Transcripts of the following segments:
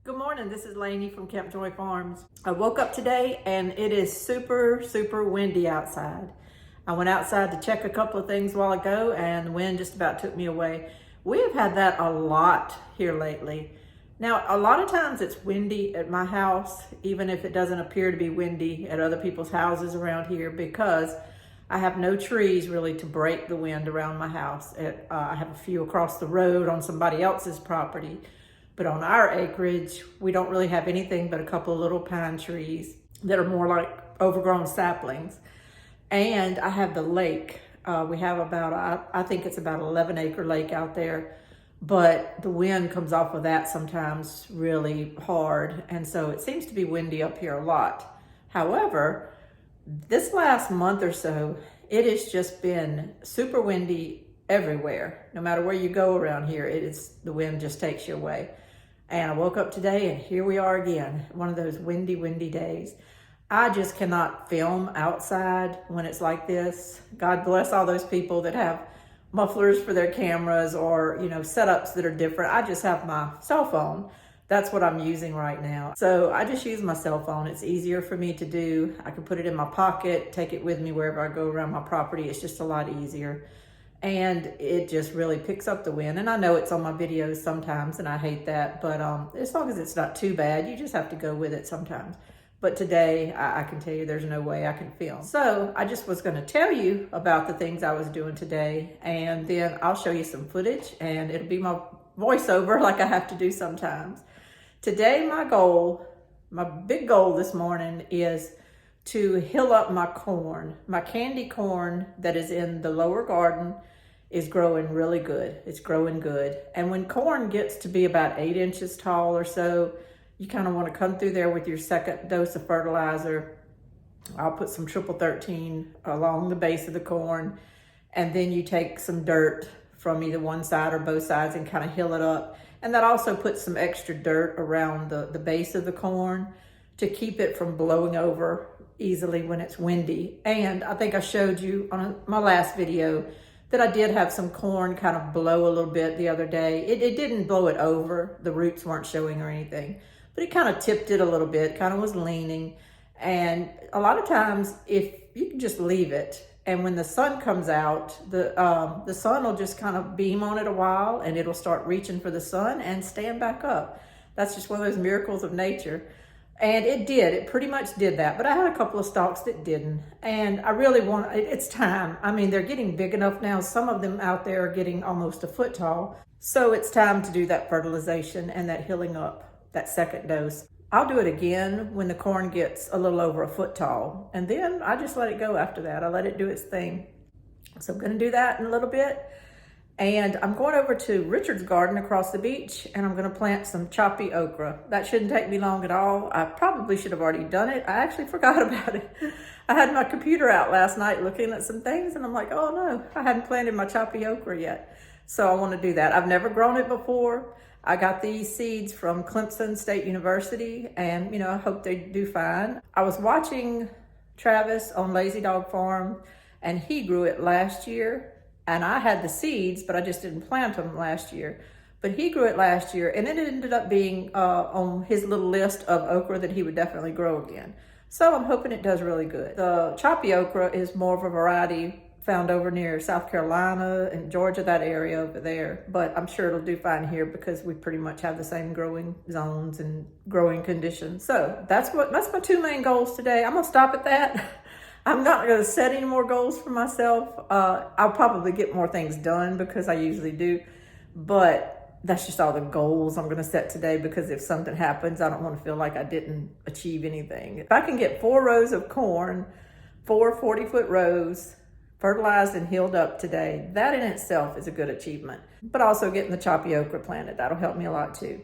Good morning, this is Lainey from Camp Joy Farms. I woke up today and it is super windy outside. I went outside to check a couple of things a while ago and the wind just about took me away. We have had that a lot here lately. Now, a lot of times it's windy at my house, even if it doesn't appear to be windy at other people's houses around here, because I have no trees really to break the wind around my house. I have a few across the road on somebody else's property. But on our acreage, we don't really have anything but a couple of little pine trees that are more like overgrown saplings. And I have the lake. We have about, I think it's about 11-acre lake out there, but the wind comes off of that sometimes really hard. And so it seems to be windy up here a lot. However, this last month or so, it has just been super windy everywhere. No matter where you go around here, the wind just takes you away. And I woke up today and here we are again, one of those windy days. I just cannot film outside when it's like this. God bless all those people that have mufflers for their cameras or, setups that are different. I just have my cell phone. That's what I'm using right now. So I just use my cell phone. It's easier for me to do. I can put it in my pocket, take it with me wherever I go around my property. It's just a lot easier. And it just really picks up the wind. And I know it's on my videos sometimes, and I hate that, but as long as it's not too bad, you just have to go with it sometimes. But today, I can tell you there's no way I can film. So I just was gonna tell you about the things I was doing today, and then I'll show you some footage, and it'll be my voiceover like I have to do sometimes. Today, my big goal this morning is to hill up my corn. My candy corn that is in the lower garden is growing really good. It's growing good. And when corn gets to be about 8 inches tall or so, you kind of want to come through there with your second dose of fertilizer. I'll put some triple 13 along the base of the corn. And then you take some dirt from either one side or both sides and kind of hill it up. And that also puts some extra dirt around the base of the corn to keep it from blowing over easily when it's windy. And I think I showed you on my last video that I did have some corn kind of blow a little bit the other day. It didn't blow it over. The roots weren't showing or anything, but it kind of tipped it a little bit, kind of was leaning. And a lot of times if you can just leave it, and when the sun comes out, the sun will just kind of beam on it a while and it'll start reaching for the sun and stand back up. That's just one of those miracles of nature. And it pretty much did that, but I had a couple of stalks that didn't. And I really it's time. I mean, they're getting big enough now. Some of them out there are getting almost a foot tall. So it's time to do that fertilization and that hilling up, that second dose. I'll do it again when the corn gets a little over a foot tall. And then I just let it go after that. I let it do its thing. So I'm gonna do that in a little bit. And I'm going over to Richard's garden across the beach, and I'm going to plant some choppy okra. That shouldn't take me long at all. I probably should have already done it. I actually forgot about it. I had my computer out last night looking at some things, and I'm like, oh no, I hadn't planted my choppy okra yet. So I want to do that. I've never grown it before. I got these seeds from Clemson State University, and I hope they do fine. I was watching Travis on Lazy Dog Farm, and he grew it last year. And I had the seeds, but I just didn't plant them last year. But he grew it last year, and it ended up being on his little list of okra that he would definitely grow again. So I'm hoping it does really good. The choppy okra is more of a variety found over near South Carolina and Georgia, that area over there. But I'm sure it'll do fine here because we pretty much have the same growing zones and growing conditions. So that's my 2 main goals today. I'm gonna stop at that. I'm not going to set any more goals for myself. I'll probably get more things done because I usually do, but that's just all the goals I'm going to set today, because if something happens, I don't want to feel like I didn't achieve anything. If I can get 4 rows of corn, 4 40-foot rows, fertilized and healed up today, that in itself is a good achievement. But also getting the choppy okra planted, that'll help me a lot too.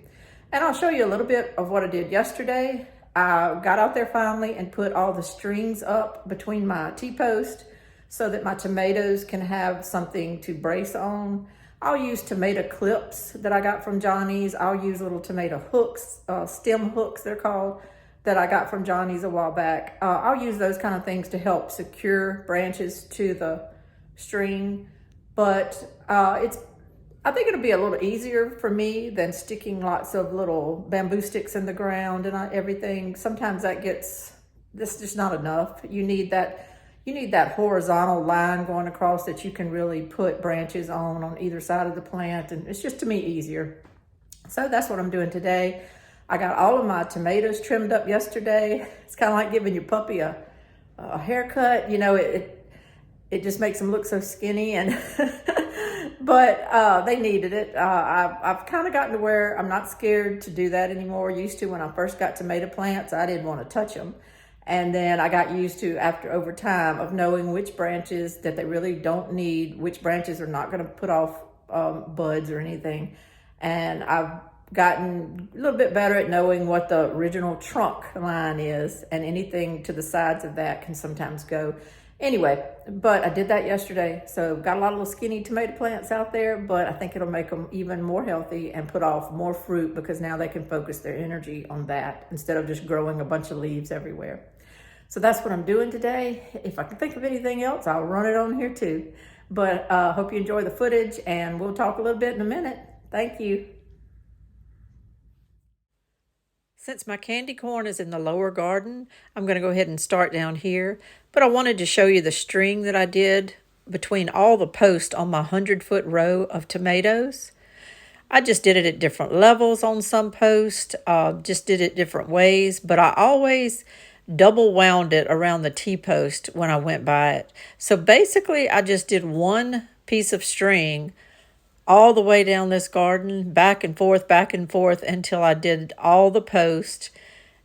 And I'll show you a little bit of what I did yesterday. I got out there finally and put all the strings up between my T-post so that my tomatoes can have something to brace on. I'll use tomato clips that I got from Johnny's. I'll use little tomato hooks, stem hooks they're called, that I got from Johnny's a while back. I'll use those kind of things to help secure branches to the string. But it's I think it'll be a little easier for me than sticking lots of little bamboo sticks in the ground and everything. Sometimes that's just not enough. You need that horizontal line going across that you can really put branches on either side of the plant. And it's just, to me, easier. So that's what I'm doing today. I got all of my tomatoes trimmed up yesterday. It's kind of like giving your puppy a haircut. You know, it just makes them look so skinny, and but they needed it. I've kind of gotten to where I'm not scared to do that anymore. Used to, when I first got tomato plants, I didn't want to touch them. And then I got used to, over time, of knowing which branches that they really don't need, which branches are not going to put off buds or anything. And I've gotten a little bit better at knowing what the original trunk line is, and anything to the sides of that can sometimes go. Anyway, but I did that yesterday. So got a lot of little skinny tomato plants out there, but I think it'll make them even more healthy and put off more fruit, because now they can focus their energy on that instead of just growing a bunch of leaves everywhere. So that's what I'm doing today. If I can think of anything else, I'll run it on here too. But hope you enjoy the footage, and we'll talk a little bit in a minute. Thank you. Since my candy corn is in the lower garden, I'm going to go ahead and start down here. But I wanted to show you the string that I did between all the posts on my 100-foot row of tomatoes. I just did it at different levels on some posts, just did it different ways, but I always double wound it around the T-post when I went by it. So basically, I just did one piece of string all the way down this garden, back and forth, until I did all the posts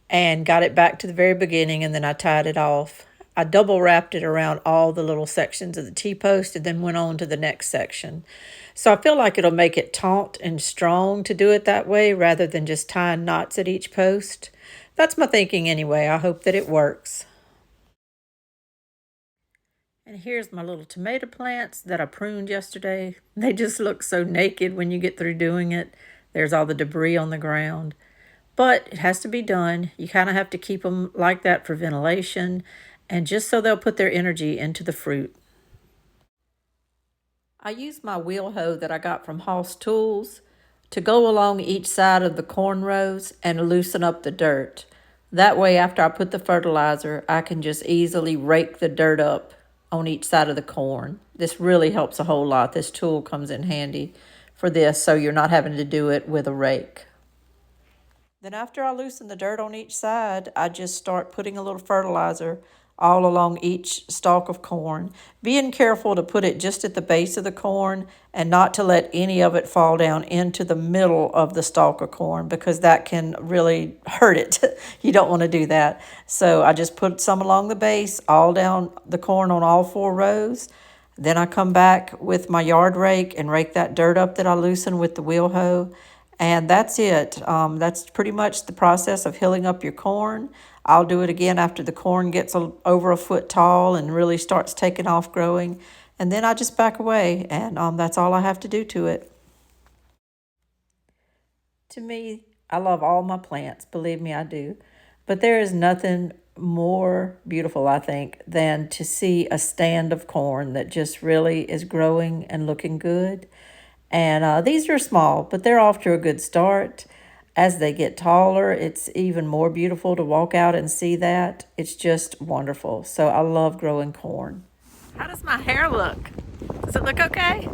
and got it back to the very beginning, and then I tied it off. I double wrapped it around all the little sections of the T-post and then went on to the next section. So I feel like it'll make it taut and strong to do it that way rather than just tying knots at each post. That's my thinking anyway. I hope that it works. And here's my little tomato plants that I pruned yesterday. They just look so naked when you get through doing it. There's all the debris on the ground. But it has to be done. You kind of have to keep them like that for ventilation, and just so they'll put their energy into the fruit. I used my wheel hoe that I got from Hoss Tools to go along each side of the corn rows and loosen up the dirt. That way, after I put the fertilizer, I can just easily rake the dirt up on each side of the corn. This really helps a whole lot. This tool comes in handy for this, so you're not having to do it with a rake. Then after I loosen the dirt on each side, I just start putting a little fertilizer all along each stalk of corn, being careful to put it just at the base of the corn and not to let any of it fall down into the middle of the stalk of corn, because that can really hurt it. You don't want to do that. So I just put some along the base, all down the corn on all 4 rows. Then I come back with my yard rake and rake that dirt up that I loosened with the wheel hoe. And that's it. That's pretty much the process of hilling up your corn. I'll do it again after the corn gets over a foot tall and really starts taking off growing. And then I just back away, and that's all I have to do to it. To me, I love all my plants. Believe me, I do. But there is nothing more beautiful, I think, than to see a stand of corn that just really is growing and looking good. And these are small, but they're off to a good start. As they get taller, it's even more beautiful to walk out and see that. It's just wonderful. So I love growing corn. How does my hair look? Does it look okay?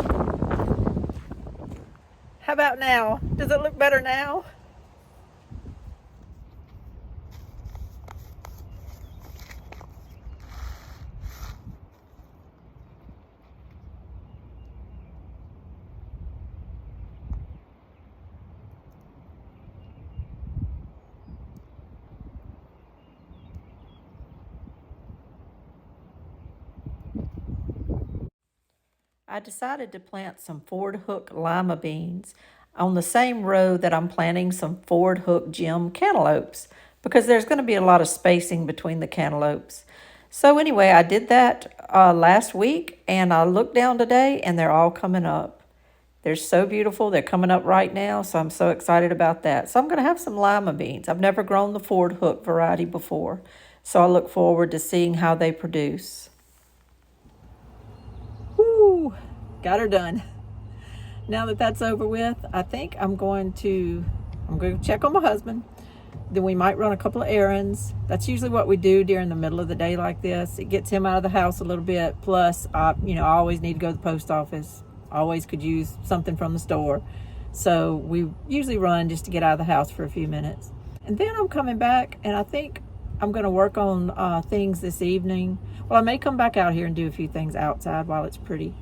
How about now? Does it look better now? I decided to plant some Ford Hook lima beans on the same row that I'm planting some Ford Hook Gem cantaloupes, because there's going to be a lot of spacing between the cantaloupes. So anyway, I did that last week, and I looked down today and they're all coming up. They're so beautiful. They're coming up right now, so I'm so excited about that. So I'm going to have some lima beans. I've never grown the Ford Hook variety before, so I look forward to seeing how they produce. Woo! Got her done. now that that's over with, I think I'm going to check on my husband. Then we might run a couple of errands. That's usually what we do during the middle of the day like this. It gets him out of the house a little bit. Plus, I always need to go to the post office. Always could use something from the store. So we usually run just to get out of the house for a few minutes. And then I'm coming back, and I think I'm going to work on things this evening. Well, I may come back out here and do a few things outside while it's pretty.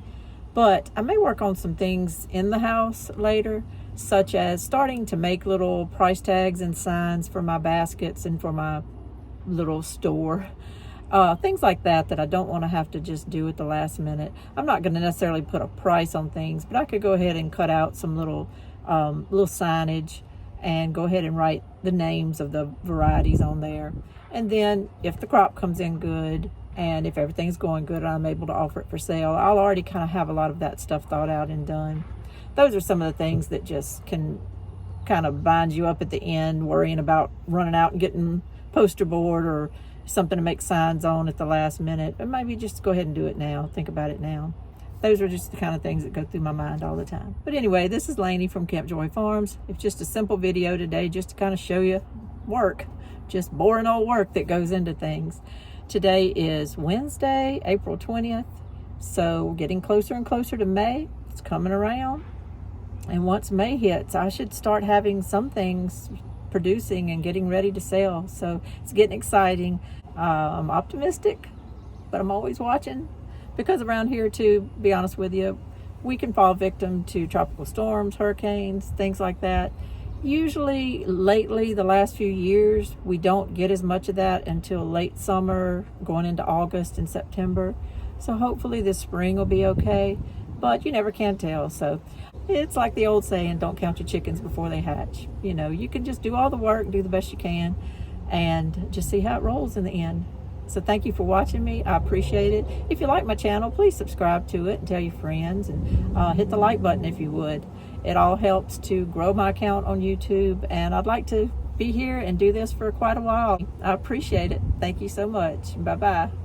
But I may work on some things in the house later, such as starting to make little price tags and signs for my baskets and for my little store. Things like that I don't want to have to just do at the last minute. I'm not going to necessarily put a price on things, but I could go ahead and cut out some little signage and go ahead and write the names of the varieties on there. And then if the crop comes in good and if everything's going good and I'm able to offer it for sale, I'll already kind of have a lot of that stuff thought out and done. Those are some of the things that just can kind of bind you up at the end, worrying about running out and getting poster board or something to make signs on at the last minute. But maybe just go ahead and do it now. Think about it now. Those are just the kind of things that go through my mind all the time. But anyway, this is Lainey from Camp Joy Farms. It's just a simple video today just to kind of show you work, just boring old work that goes into things. Today is Wednesday, April 20th. So we're getting closer and closer to May. It's coming around. And once May hits, I should start having some things producing and getting ready to sell. So it's getting exciting. I'm optimistic, but I'm always watching. Because around here, to be honest with you, we can fall victim to tropical storms, hurricanes, things like that. Usually, lately, the last few years, we don't get as much of that until late summer, going into August and September. So hopefully this spring will be okay, but you never can tell. So it's like the old saying, don't count your chickens before they hatch. You can just do all the work, do the best you can, and just see how it rolls in the end. So thank you for watching me. I appreciate it. If you like my channel, please subscribe to it and tell your friends, and hit the like button if you would. It all helps to grow my account on YouTube, and I'd like to be here and do this for quite a while. I appreciate it. Thank you so much. Bye-bye.